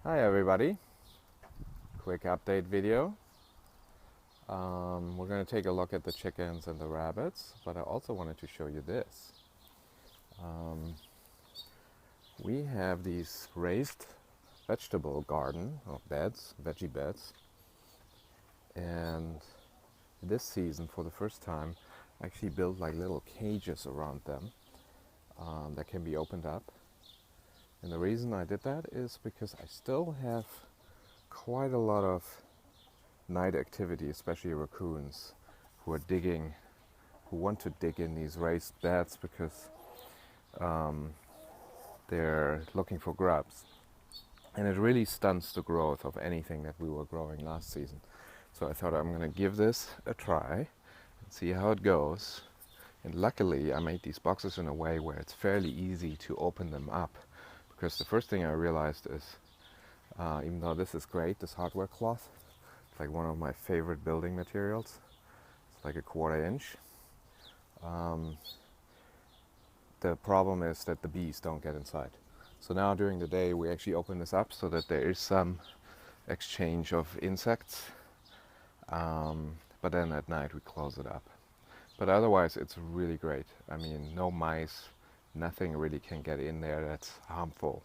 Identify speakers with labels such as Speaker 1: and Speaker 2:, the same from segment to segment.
Speaker 1: Hi everybody, quick update video. We're going to take a look at the chickens and the rabbits, but I also wanted to show you this. We have these raised vegetable garden or beds, veggie beds, and this season for the first time I actually built like little cages around them that can be opened up. And the reason I did that is because I still have quite a lot of night activity, especially raccoons who want to dig in these raised beds because they're looking for grubs. And it really stunts the growth of anything that we were growing last season. So I thought I'm going to give this a try and see how it goes. And luckily I made these boxes in a way where it's fairly easy to open them up, because the first thing I realized is even though this is great, this hardware cloth, it's like one of my favorite building materials. It's like a 1/4 inch. The problem is that the bees don't get inside. So now during the day we actually open this up so that there is some exchange of insects, but then at night we close it up. But otherwise it's really great. I mean, no mice, nothing really can get in there that's harmful.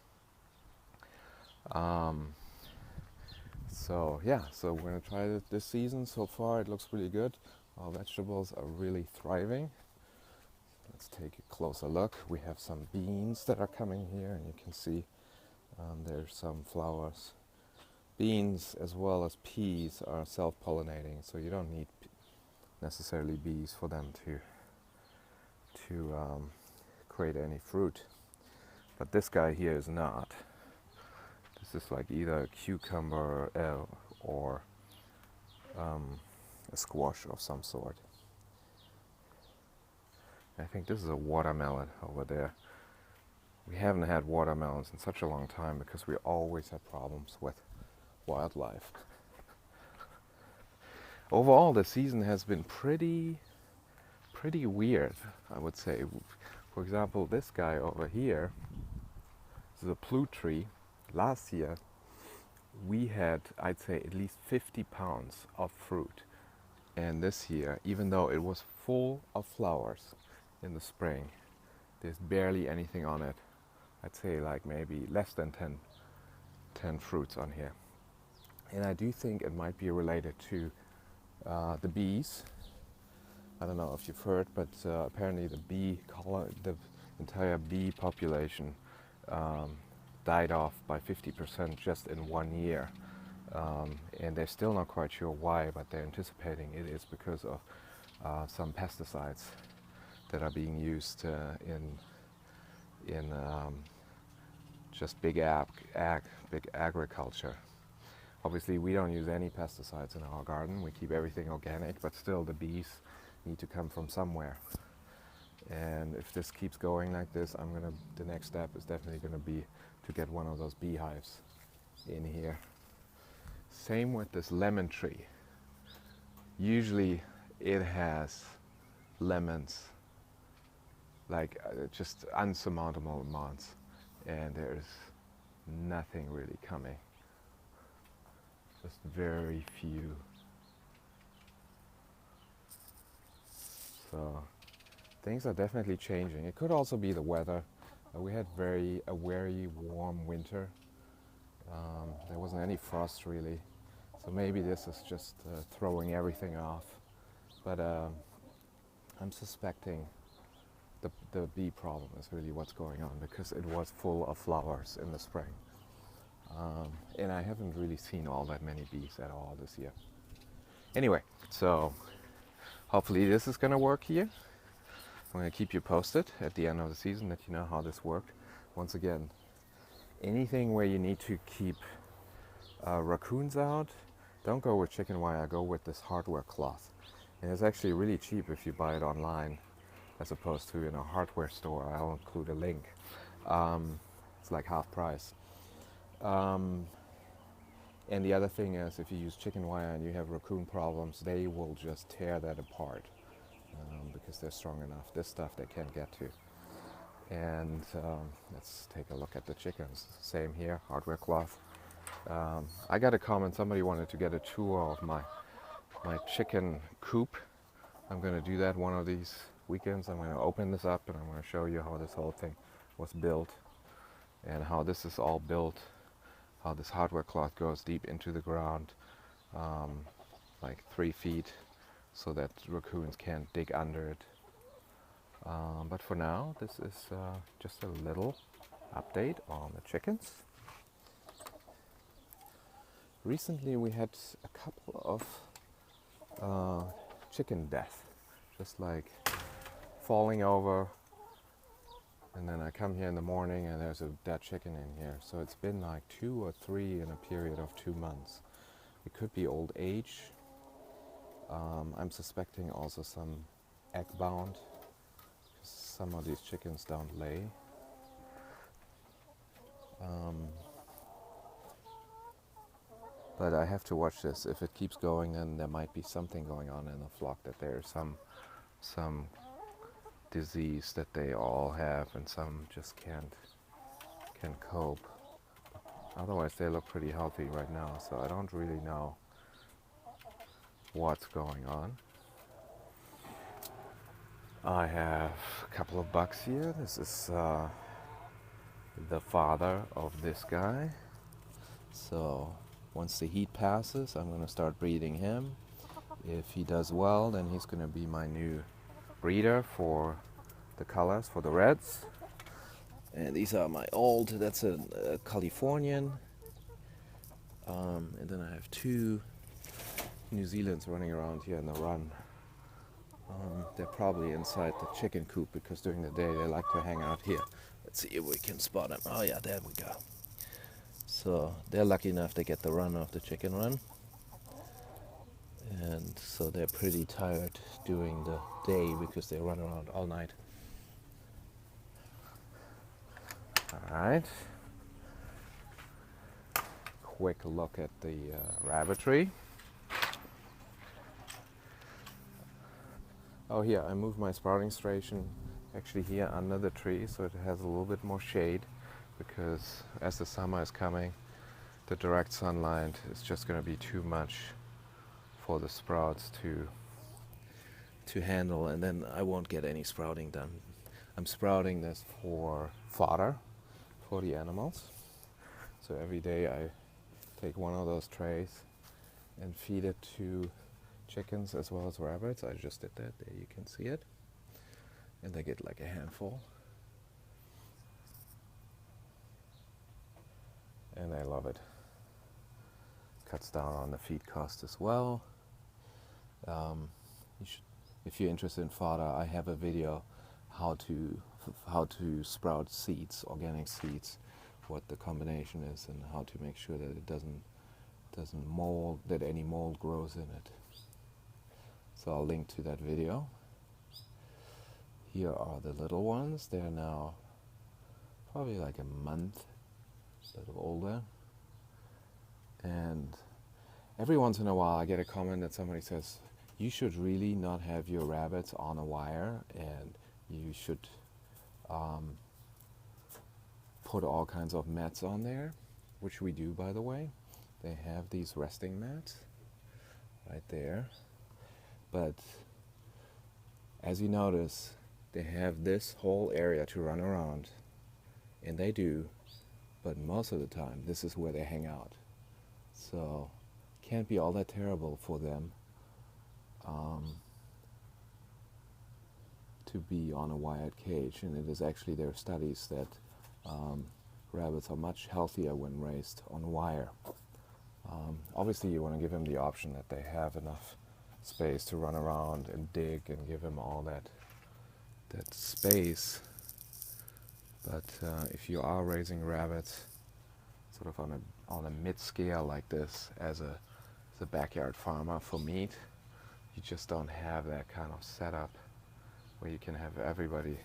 Speaker 1: So yeah, so we're gonna try it this season. So far it looks really good. Our vegetables are really thriving. Let's take a closer look. We have some beans that are coming here, and you can see there's some flowers. Beans as well as peas are self-pollinating, so you don't need necessarily bees for them to create any fruit. But this guy here is not. This is like either a cucumber or a squash of some sort. I think this is a watermelon over there. We haven't had watermelons in such a long time because we always have problems with wildlife. Overall, the season has been pretty weird, I would say. For example, this guy over here, this is a plute tree. Last year, we had, I'd say, at least 50 pounds of fruit. And this year, even though it was full of flowers in the spring, there's barely anything on it. I'd say like maybe less than 10 fruits on here. And I do think it might be related to the bees. I don't know if you've heard, but apparently the entire bee population died off by 50% just in 1 year. And they're still not quite sure why, but they're anticipating it is because of some pesticides that are being used in just big agriculture. Obviously, we don't use any pesticides in our garden. We keep everything organic, but still the bees need to come from somewhere. And if this keeps going like this, the next step is definitely gonna be to get one of those beehives in here. Same with this lemon tree. Usually it has lemons, like just unsurmountable amounts, and there's nothing really coming. Just very few. So things are definitely changing. It could also be the weather. We had a very warm winter. There wasn't any frost really. So maybe this is just throwing everything off. But I'm suspecting the bee problem is really what's going on, because it was full of flowers in the spring. And I haven't really seen all that many bees at all this year. Anyway, so hopefully this is going to work here. I'm going to keep you posted at the end of the season, let you know how this worked. Once again, anything where you need to keep raccoons out, don't go with chicken wire, go with this hardware cloth. And it's actually really cheap if you buy it online as opposed to in a hardware store. I'll include a link. It's like half price. And the other thing is, if you use chicken wire and you have raccoon problems, they will just tear that apart because they're strong enough. This stuff they can't get to. And let's take a look at the chickens. Same here, hardware cloth. I got a comment, somebody wanted to get a tour of my chicken coop. I'm going to do that one of these weekends. I'm going to open this up and I'm going to show you how this whole thing was built and how this is all built, how this hardware cloth goes deep into the ground, like 3 feet, so that raccoons can't dig under it. But for now, this is just a little update on the chickens. Recently we had a couple of chicken death, just like falling over, and then I come here in the morning and there's a dead chicken in here. So it's been like 2 or 3 in a period of 2 months. It could be old age. I'm suspecting also some egg bound. Some of these chickens don't lay. But I have to watch this. If it keeps going, then there might be something going on in the flock, that there's some disease that they all have and some just can't cope. Otherwise they look pretty healthy right now, so I don't really know what's going on. I have a couple of bucks here. This is the father of this guy. So once the heat passes, I'm going to start breeding him. If he does well, then he's going to be my new breeder for the colors, for the reds. And these are my old, that's a Californian. And then I have 2 New Zealands running around here in the run. They're probably inside the chicken coop because during the day they like to hang out here. Let's see if we can spot them. Oh yeah, there we go. So they're lucky enough to get the run of the chicken run. And so they're pretty tired during the day because they run around all night. Alright. Quick look at the rabbitry. Oh, here, I moved my sprouting station actually here under the tree so it has a little bit more shade, because as the summer is coming, the direct sunlight is just going to be too much for the sprouts to handle, and then I won't get any sprouting done. I'm sprouting this for fodder for the animals. So every day I take one of those trays and feed it to chickens as well as rabbits. I just did that, there you can see it. And they get like a handful. And I love it. Cuts down on the feed cost as well. If you're interested in fodder, I have a video how to sprout seeds, organic seeds, what the combination is, and how to make sure that it doesn't mold, that any mold grows in it. So I'll link to that video. Here are the little ones. They're now probably like a month, a little older. And every once in a while I get a comment that somebody says, you should really not have your rabbits on a wire, and you should put all kinds of mats on there, which we do, by the way. They have these resting mats right there. But as you notice, they have this whole area to run around, and they do, but most of the time this is where they hang out. So can't be all that terrible for them to be on a wired cage. And it is actually, there are studies that rabbits are much healthier when raised on wire. Obviously you want to give them the option that they have enough space to run around and dig and give them all that space. But if you are raising rabbits sort of on a mid-scale like this as a backyard farmer for meat, you just don't have that kind of setup where you can have everybody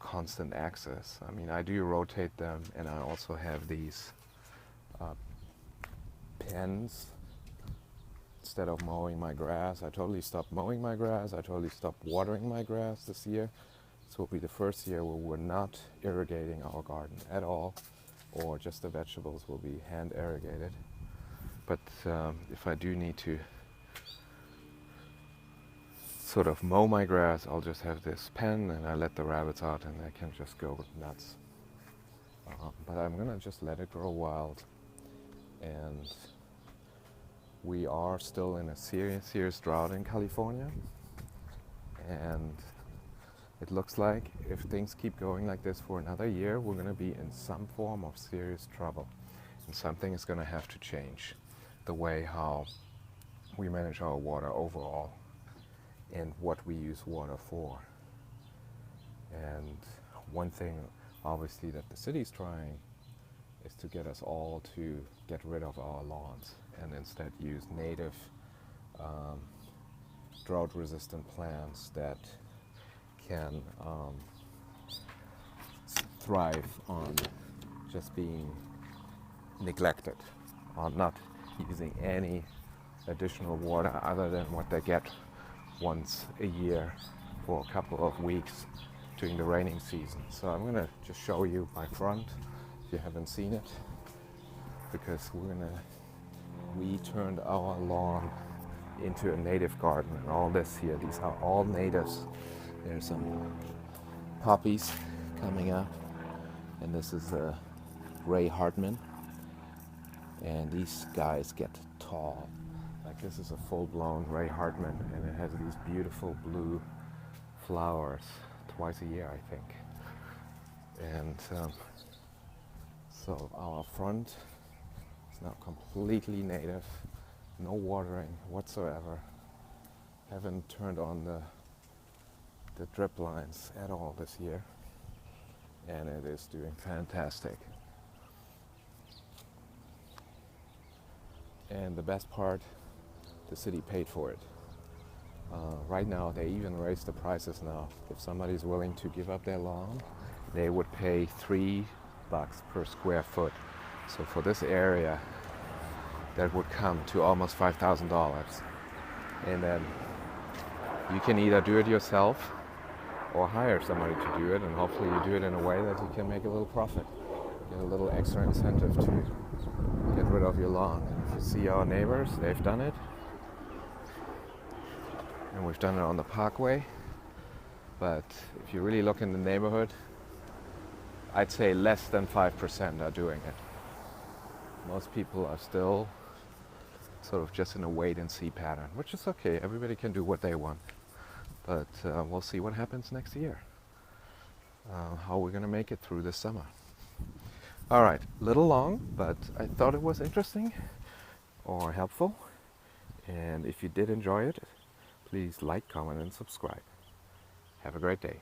Speaker 1: constant access. I mean, I do rotate them, and I also have these pens. Instead of mowing my grass, I totally stopped mowing my grass. I totally stopped watering my grass this year. This will be the first year where we're not irrigating our garden at all. or just the vegetables will be hand irrigated. But if I do need to sort of mow my grass, I'll just have this pen and I let the rabbits out and they can just go nuts. But I'm gonna just let it grow wild, and we are still in a serious drought in California, and it looks like if things keep going like this for another year, we're gonna be in some form of serious trouble, and something is gonna have to change the way how we manage our water overall and what we use water for. And one thing obviously that the city's trying is to get us all to get rid of our lawns and instead use native drought resistant plants that can thrive on just being neglected, on not using any additional water other than what they get once a year for a couple of weeks during the raining season. So I'm gonna just show you my front if you haven't seen it, because we turned our lawn into a native garden, and all this here, these are all natives. There's some poppies coming up, and this is a Ray Hartman, and these guys get tall. Like this is a full-blown Ray Hartman, and it has these beautiful blue flowers twice a year, I think. And so our front is now completely native, no watering whatsoever. Haven't turned on the drip lines at all this year, and it is doing fantastic. And the best part, the city paid for it. Right now, they even raised the prices now. If somebody's willing to give up their lawn, they would pay $3 per square foot. So for this area, that would come to almost $5,000. And then you can either do it yourself or hire somebody to do it, and hopefully you do it in a way that you can make a little profit, get a little extra incentive to get rid of your lawn. And if you see our neighbors, they've done it. And we've done it on the Parkway, but if you really look in the neighborhood, I'd say less than 5% are doing it. Most people are still sort of just in a wait and see pattern, which is okay. Everybody can do what they want, but we'll see what happens next year, how we're gonna make it through this summer. All right, little long, but I thought it was interesting or helpful, and if you did enjoy it, please like, comment, and subscribe. Have a great day.